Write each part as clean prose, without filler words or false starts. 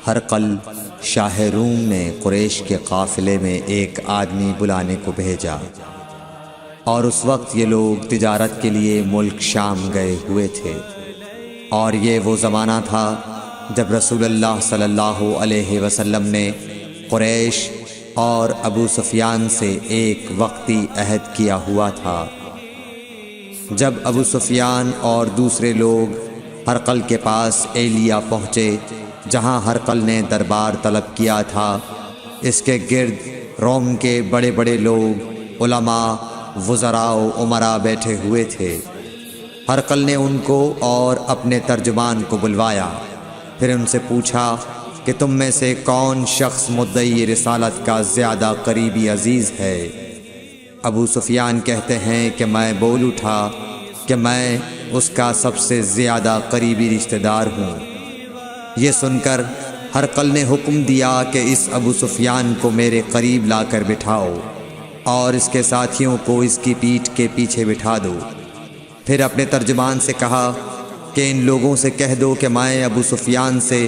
ہرقل شاہ روم نے قریش کے قافلے میں ایک آدمی بلانے کو بھیجا، اور اس وقت یہ لوگ تجارت کے لیے ملک شام گئے ہوئے تھے، اور یہ وہ زمانہ تھا جب رسول اللہ صلی اللہ علیہ وسلم نے قریش اور ابو سفیان سے ایک وقتی عہد کیا ہوا تھا۔ جب ابو سفیان اور دوسرے لوگ ہرقل کے پاس ایلیا پہنچے جہاں ہرقل نے دربار طلب کیا تھا، اس کے گرد روم کے بڑے بڑے لوگ، علماء، وزراء و امراء بیٹھے ہوئے تھے۔ ہرقل نے ان کو اور اپنے ترجمان کو بلوایا، پھر ان سے پوچھا کہ تم میں سے کون شخص مدعی رسالت کا زیادہ قریبی عزیز ہے؟ ابو سفیان کہتے ہیں کہ میں بول اٹھا کہ میں اس کا سب سے زیادہ قریبی رشتہ دار ہوں۔ یہ سن کر ہرقل نے حکم دیا کہ اس ابو سفیان کو میرے قریب لا کر بٹھاؤ اور اس کے ساتھیوں کو اس کی پیٹھ کے پیچھے بٹھا دو۔ پھر اپنے ترجمان سے کہا کہ ان لوگوں سے کہہ دو کہ میں ابو سفیان سے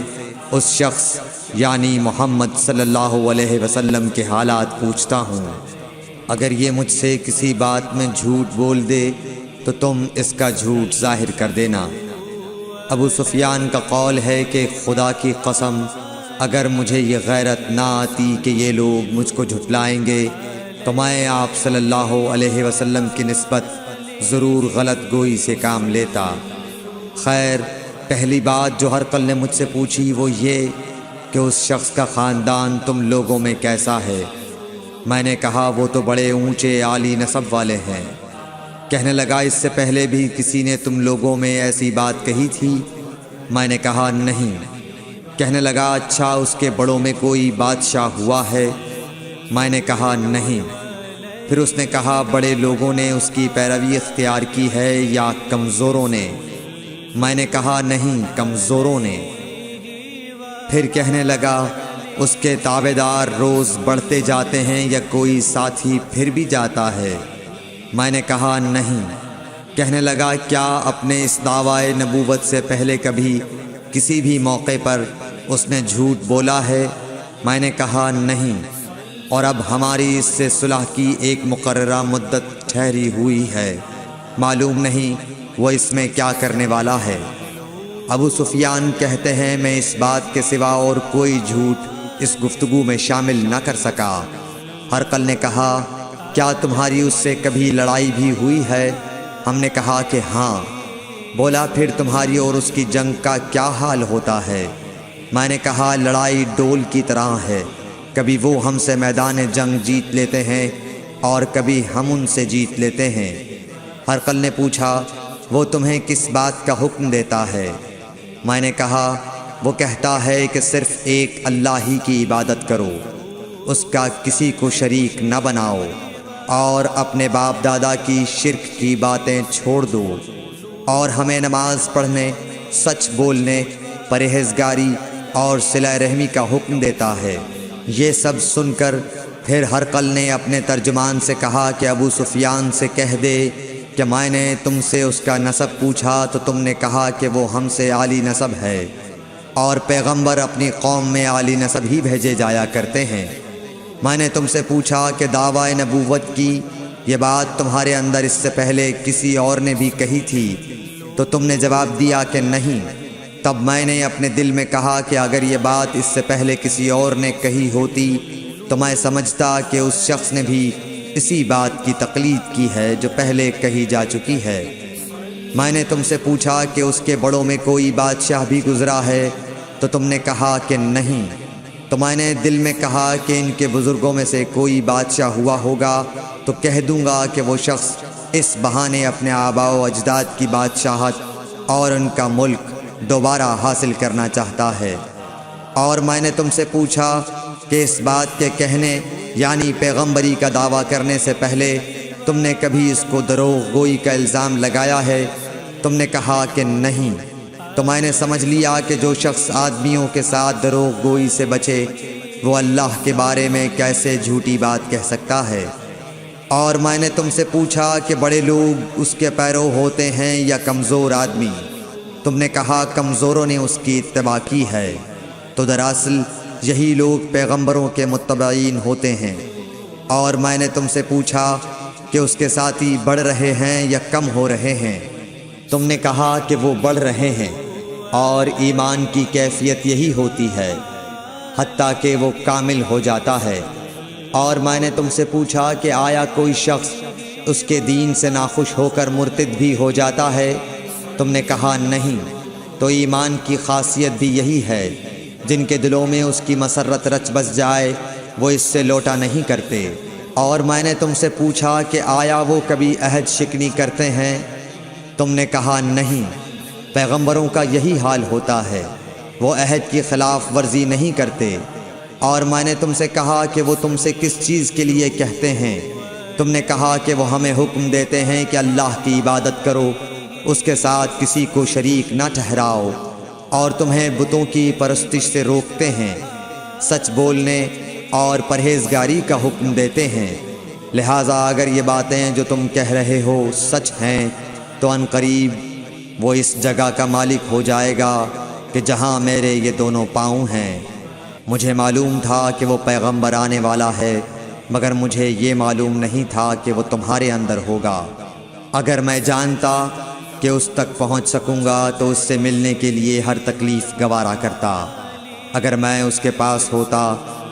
اس شخص یعنی محمد صلی اللہ علیہ وسلم کے حالات پوچھتا ہوں۔ اگر یہ مجھ سے کسی بات میں جھوٹ بول دے تو تم اس کا جھوٹ ظاہر کر دینا۔ ابو سفیان کا قول ہے کہ خدا کی قسم اگر مجھے یہ غیرت نہ آتی کہ یہ لوگ مجھ کو جھٹلائیں گے تو میں آپ صلی اللہ علیہ وسلم کی نسبت ضرور غلط گوئی سے کام لیتا۔ خیر، پہلی بات جو ہرقل نے مجھ سے پوچھی وہ یہ کہ اس شخص کا خاندان تم لوگوں میں کیسا ہے؟ میں نے کہا وہ تو بڑے اونچے عالی نسب والے ہیں۔ کہنے لگا اس سے پہلے بھی کسی نے تم لوگوں میں ایسی بات کہی تھی؟ میں نے کہا نہیں۔ کہنے لگا اچھا اس کے بڑوں میں کوئی بادشاہ ہوا ہے؟ میں نے کہا نہیں۔ پھر اس نے کہا بڑے لوگوں نے اس کی پیروی اختیار کی ہے یا کمزوروں نے؟ میں نے کہا نہیں، کمزوروں نے۔ پھر کہنے لگا اس کے تابعدار روز بڑھتے جاتے ہیں یا کوئی ساتھی پھر بھی جاتا ہے؟ میں نے کہا نہیں۔ کہنے لگا کیا اپنے اس دعوی نبوت سے پہلے کبھی کسی بھی موقع پر اس نے جھوٹ بولا ہے؟ میں نے کہا نہیں، اور اب ہماری اس سے صلح کی ایک مقررہ مدت ٹھہری ہوئی ہے، معلوم نہیں وہ اس میں کیا کرنے والا ہے۔ ابو سفیان کہتے ہیں میں اس بات کے سوا اور کوئی جھوٹ اس گفتگو میں شامل نہ کر سکا۔ ہرقل نے کہا کیا تمہاری اس سے کبھی لڑائی بھی ہوئی ہے؟ ہم نے کہا کہ ہاں۔ بولا پھر تمہاری اور اس کی جنگ کا کیا حال ہوتا ہے؟ میں نے کہا لڑائی ڈول کی طرح ہے، کبھی وہ ہم سے میدان جنگ جیت لیتے ہیں اور کبھی ہم ان سے جیت لیتے ہیں۔ ہرقل نے پوچھا وہ تمہیں کس بات کا حکم دیتا ہے؟ میں نے کہا وہ کہتا ہے کہ صرف ایک اللہ ہی کی عبادت کرو، اس کا کسی کو شریک نہ بناؤ، اور اپنے باپ دادا کی شرک کی باتیں چھوڑ دو، اور ہمیں نماز پڑھنے، سچ بولنے، پرہیزگاری اور صلہ رحمی کا حکم دیتا ہے۔ یہ سب سن کر پھر ہرقل نے اپنے ترجمان سے کہا کہ ابو سفیان سے کہہ دے کہ میں نے تم سے اس کا نسب پوچھا تو تم نے کہا کہ وہ ہم سے عالی نسب ہے، اور پیغمبر اپنی قوم میں عالی نسب ہی بھیجے جایا کرتے ہیں۔ میں نے تم سے پوچھا کہ دعوی نبوت کی یہ بات تمہارے اندر اس سے پہلے کسی اور نے بھی کہی تھی؟ تو تم نے جواب دیا کہ نہیں۔ تب میں نے اپنے دل میں کہا کہ اگر یہ بات اس سے پہلے کسی اور نے کہی ہوتی تو میں سمجھتا کہ اس شخص نے بھی اسی بات کی تقلید کی ہے جو پہلے کہی جا چکی ہے۔ میں نے تم سے پوچھا کہ اس کے بڑوں میں کوئی بادشاہ بھی گزرا ہے؟ تو تم نے کہا کہ نہیں۔ تو میں نے دل میں کہا کہ ان کے بزرگوں میں سے کوئی بادشاہ ہوا ہوگا تو کہہ دوں گا کہ وہ شخص اس بہانے اپنے آباء و اجداد کی بادشاہت اور ان کا ملک دوبارہ حاصل کرنا چاہتا ہے۔ اور میں نے تم سے پوچھا کہ اس بات کے کہنے یعنی پیغمبری کا دعویٰ کرنے سے پہلے تم نے کبھی اس کو دروغ گوئی کا الزام لگایا ہے؟ تم نے کہا کہ نہیں۔ تو میں نے سمجھ لیا کہ جو شخص آدمیوں کے ساتھ دروغ گوئی سے بچے وہ اللہ کے بارے میں کیسے جھوٹی بات کہہ سکتا ہے۔ اور میں نے تم سے پوچھا کہ بڑے لوگ اس کے پیرو ہوتے ہیں یا کمزور آدمی؟ تم نے کہا کمزوروں نے اس کی اتباع کی ہے۔ تو دراصل یہی لوگ پیغمبروں کے متبعین ہوتے ہیں۔ اور میں نے تم سے پوچھا کہ اس کے ساتھی بڑھ رہے ہیں یا کم ہو رہے ہیں؟ تم نے کہا کہ وہ بڑھ رہے ہیں، اور ایمان کی کیفیت یہی ہوتی ہے حتیٰ کہ وہ کامل ہو جاتا ہے۔ اور میں نے تم سے پوچھا کہ آیا کوئی شخص اس کے دین سے ناخوش ہو کر مرتد بھی ہو جاتا ہے؟ تم نے کہا نہیں۔ تو ایمان کی خاصیت بھی یہی ہے، جن کے دلوں میں اس کی مسرت رچ بس جائے وہ اس سے لوٹا نہیں کرتے۔ اور میں نے تم سے پوچھا کہ آیا وہ کبھی عہد شکنی کرتے ہیں؟ تم نے کہا نہیں۔ پیغمبروں کا یہی حال ہوتا ہے، وہ عہد کی خلاف ورزی نہیں کرتے۔ اور میں نے تم سے کہا کہ وہ تم سے کس چیز کے لیے کہتے ہیں؟ تم نے کہا کہ وہ ہمیں حکم دیتے ہیں کہ اللہ کی عبادت کرو، اس کے ساتھ کسی کو شریک نہ ٹھہراؤ، اور تمہیں بتوں کی پرستش سے روکتے ہیں، سچ بولنے اور پرہیزگاری کا حکم دیتے ہیں۔ لہٰذا اگر یہ باتیں جو تم کہہ رہے ہو سچ ہیں تو ان قریب وہ اس جگہ کا مالک ہو جائے گا کہ جہاں میرے یہ دونوں پاؤں ہیں۔ مجھے معلوم تھا کہ وہ پیغمبر آنے والا ہے، مگر مجھے یہ معلوم نہیں تھا کہ وہ تمہارے اندر ہوگا۔ اگر میں جانتا کہ اس تک پہنچ سکوں گا تو اس سے ملنے کے لیے ہر تکلیف گوارا کرتا۔ اگر میں اس کے پاس ہوتا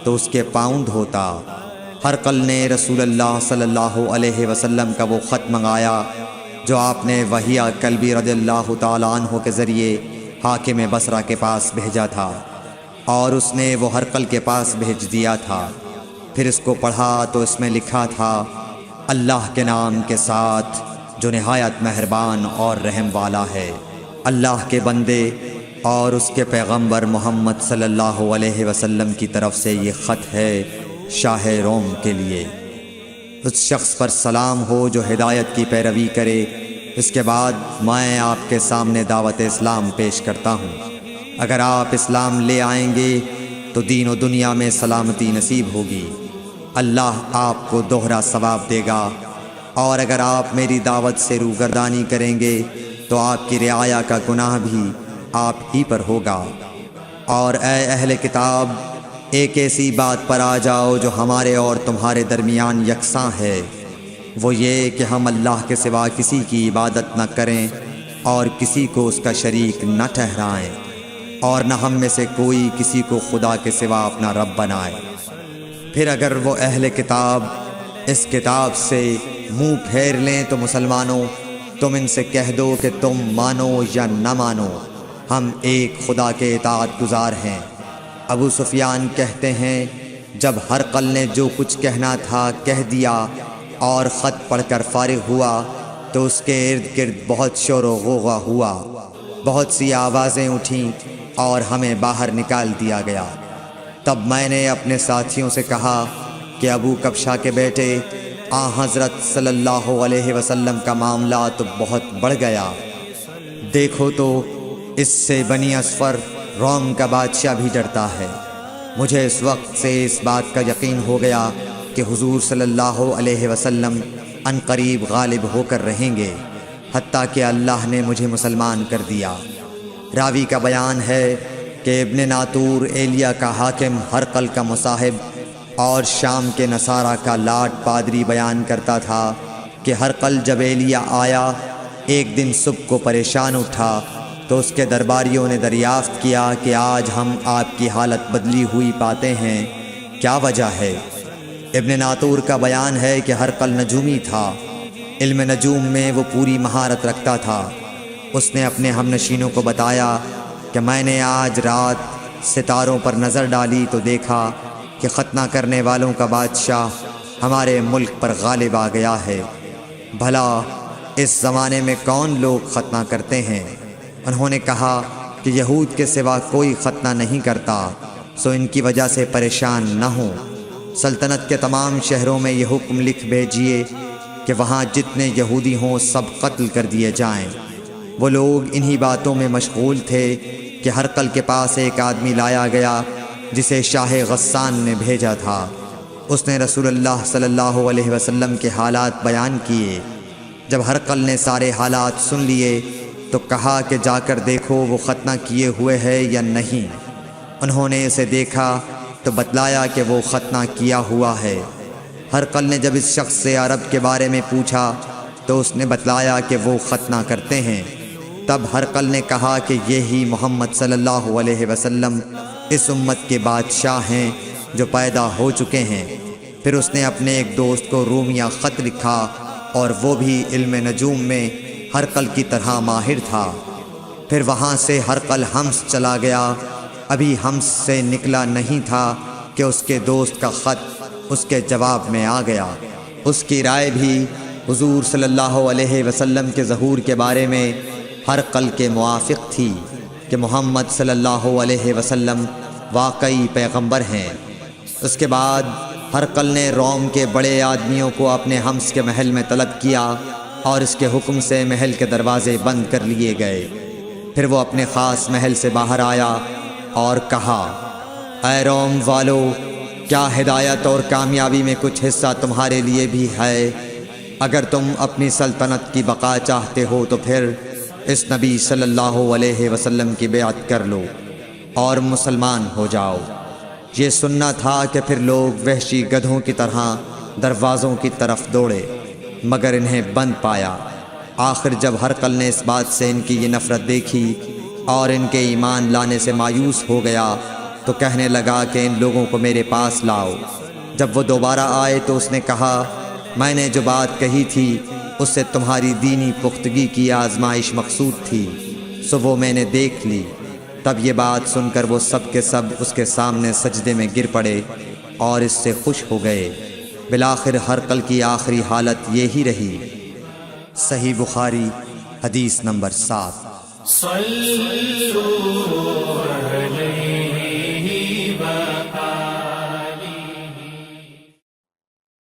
تو اس کے پاؤں دھوتا۔ ہرقل نے رسول اللہ صلی اللہ علیہ وسلم کا وہ خط منگایا جو آپ نے وحیہ کلبی رضی اللہ تعالیٰ عنہ کے ذریعے حاکم بصرہ کے پاس بھیجا تھا، اور اس نے وہ ہرقل کے پاس بھیج دیا تھا۔ پھر اس کو پڑھا تو اس میں لکھا تھا، اللہ کے نام کے ساتھ جو نہایت مہربان اور رحم والا ہے۔ اللہ کے بندے اور اس کے پیغمبر محمد صلی اللہ علیہ وسلم کی طرف سے یہ خط ہے شاہ روم کے لیے۔ اس شخص پر سلام ہو جو ہدایت کی پیروی کرے۔ اس کے بعد میں آپ کے سامنے دعوت اسلام پیش کرتا ہوں۔ اگر آپ اسلام لے آئیں گے تو دین و دنیا میں سلامتی نصیب ہوگی، اللہ آپ کو دوہرا ثواب دے گا۔ اور اگر آپ میری دعوت سے روگردانی کریں گے تو آپ کی رعایا کا گناہ بھی آپ ہی پر ہوگا۔ اور اے اہل کتاب، ایک ایسی بات پر آ جاؤ جو ہمارے اور تمہارے درمیان یکساں ہے، وہ یہ کہ ہم اللہ کے سوا کسی کی عبادت نہ کریں اور کسی کو اس کا شریک نہ ٹھہرائیں، اور نہ ہم میں سے کوئی کسی کو خدا کے سوا اپنا رب بنائے۔ پھر اگر وہ اہل کتاب اس کتاب سے منہ پھیر لیں تو مسلمانوں، تم ان سے کہہ دو کہ تم مانو یا نہ مانو، ہم ایک خدا کے اطاعت گزار ہیں۔ ابو سفیان کہتے ہیں، جب ہرقل نے جو کچھ کہنا تھا کہہ دیا اور خط پڑھ کر فارغ ہوا تو اس کے ارد گرد بہت شور و غوغا ہوا، بہت سی آوازیں اٹھیں اور ہمیں باہر نکال دیا گیا۔ تب میں نے اپنے ساتھیوں سے کہا کہ ابو کبشہ کے بیٹے حضرت صلی اللہ علیہ وسلم کا معاملہ تو بہت بڑھ گیا۔ دیکھو تو اس سے بنی اصفر روم کا بادشاہ بھی ڈرتا ہے۔ مجھے اس وقت سے اس بات کا یقین ہو گیا کہ حضور صلی اللہ علیہ وسلم ان قریب غالب ہو کر رہیں گے، حتیٰ کہ اللہ نے مجھے مسلمان کر دیا۔ راوی کا بیان ہے کہ ابن ناطور ایلیا کا حاکم ہرقل کا مصاحب اور شام کے نصارہ کا لاٹ پادری بیان کرتا تھا کہ ہرقل جب ایلیا آیا ایک دن صبح کو پریشان اٹھا تو اس کے درباریوں نے دریافت کیا کہ آج ہم آپ کی حالت بدلی ہوئی پاتے ہیں، کیا وجہ ہے؟ ابن ناطور کا بیان ہے کہ ہرقل نجومی تھا، علم نجوم میں وہ پوری مہارت رکھتا تھا۔ اس نے اپنے ہم نشینوں کو بتایا کہ میں نے آج رات ستاروں پر نظر ڈالی تو دیکھا کہ ختنہ کرنے والوں کا بادشاہ ہمارے ملک پر غالب آ گیا ہے۔ بھلا اس زمانے میں کون لوگ ختنہ کرتے ہیں؟ انہوں نے کہا کہ یہود کے سوا کوئی ختنہ نہیں کرتا، سو ان کی وجہ سے پریشان نہ ہوں۔ سلطنت کے تمام شہروں میں یہ حکم لکھ بھیجیے کہ وہاں جتنے یہودی ہوں سب قتل کر دیے جائیں۔ وہ لوگ انہی باتوں میں مشغول تھے کہ ہرقل کے پاس ایک آدمی لایا گیا جسے شاہ غسان نے بھیجا تھا۔ اس نے رسول اللہ صلی اللہ علیہ وسلم کے حالات بیان کیے۔ جب ہرقل نے سارے حالات سن لیے تو کہا کہ جا کر دیکھو وہ ختنہ کیے ہوئے ہے یا نہیں۔ انہوں نے اسے دیکھا تو بتلایا کہ وہ ختنہ کیا ہوا ہے۔ ہرقل نے جب اس شخص سے عرب کے بارے میں پوچھا تو اس نے بتلایا کہ وہ ختنہ کرتے ہیں۔ تب ہرقل نے کہا کہ یہی محمد صلی اللہ علیہ وسلم اس امت کے بادشاہ ہیں جو پیدا ہو چکے ہیں۔ پھر اس نے اپنے ایک دوست کو رومیہ خط لکھا اور وہ بھی علم نجوم میں ہرقل کی طرح ماہر تھا۔ پھر وہاں سے ہرقل حمص چلا گیا۔ ابھی حمص سے نکلا نہیں تھا کہ اس کے دوست کا خط اس کے جواب میں آ گیا۔ اس کی رائے بھی حضور صلی اللہ علیہ وسلم کے ظہور کے بارے میں ہرقل کے موافق تھی کہ محمد صلی اللہ علیہ وسلم واقعی پیغمبر ہیں۔ اس کے بعد ہرقل نے روم کے بڑے آدمیوں کو اپنے حمص کے محل میں طلب کیا اور اس کے حکم سے محل کے دروازے بند کر لیے گئے۔ پھر وہ اپنے خاص محل سے باہر آیا اور کہا، اے روم والو، کیا ہدایت اور کامیابی میں کچھ حصہ تمہارے لیے بھی ہے؟ اگر تم اپنی سلطنت کی بقا چاہتے ہو تو پھر اس نبی صلی اللہ علیہ وسلم کی بیعت کر لو اور مسلمان ہو جاؤ۔ یہ سننا تھا کہ پھر لوگ وحشی گدھوں کی طرح دروازوں کی طرف دوڑے مگر انہیں بند پایا۔ آخر جب ہرقل نے اس بات سے ان کی یہ نفرت دیکھی اور ان کے ایمان لانے سے مایوس ہو گیا تو کہنے لگا کہ ان لوگوں کو میرے پاس لاؤ۔ جب وہ دوبارہ آئے تو اس نے کہا، میں نے جو بات کہی تھی اس سے تمہاری دینی پختگی کی آزمائش مقصود تھی، سو وہ میں نے دیکھ لی۔ تب یہ بات سن کر وہ سب کے سب اس کے سامنے سجدے میں گر پڑے اور اس سے خوش ہو گئے۔ بالآخر ہرقل کی آخری حالت یہی رہی۔ صحیح بخاری حدیث نمبر 7۔